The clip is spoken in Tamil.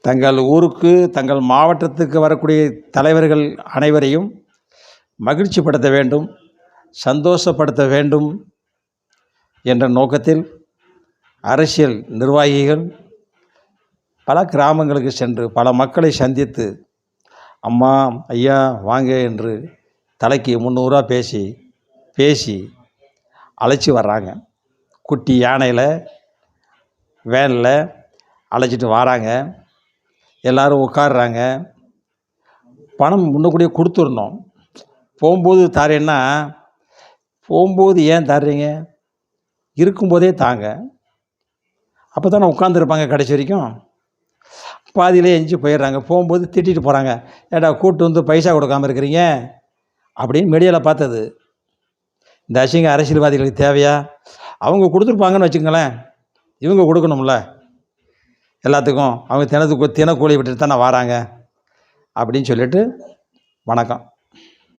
தங்கள் ஊருக்கு, தங்கள் மாவட்டத்துக்கு வரக்கூடிய தலைவர்கள் அனைவரையும் மகிழ்ச்சிப்படுத்த வேண்டும், சந்தோஷப்படுத்த வேண்டும் என்ற நோக்கத்தில் அரசியல் நிர்வாகிகள் பல கிராமங்களுக்கு சென்று பல மக்களை சந்தித்து, அம்மா ஐயா வாங்க என்று தலைக்கு 300 ரூபா பேசி அழைச்சி வர்றாங்க. குட்டி யானையில் வேனில் அழைச்சிட்டு வராங்க. எல்லோரும் உட்காடுறாங்க. பணம் முன்னக்கூடியே கொடுத்துடணும். போகும்போது தாரேன்னா, போகும்போது ஏன் தர்றீங்க? இருக்கும்போதே தாங்க. அப்போ தானே உட்காந்துருப்பாங்க கடைசி வரைக்கும். பாதியிலே எஞ்சி போயிடுறாங்க. போகும்போது திட்டிட்டு போகிறாங்க, ஏடா கூப்பிட்டு வந்து பைசா கொடுக்காமல் இருக்கிறீங்க அப்படின்னு மீடியாவில் பார்த்தது. இந்த அசிங்க அரசியல்வாதிகளுக்கு தேவையா? அவங்க கொடுத்துருப்பாங்கன்னு வச்சுக்கங்களேன், இவங்க கொடுக்கணும்ல எல்லாத்துக்கும். அவங்க தினக்கூலி விட்டுட்டு தானே வராங்க அப்படின்னு சொல்லிட்டு வணக்கம்.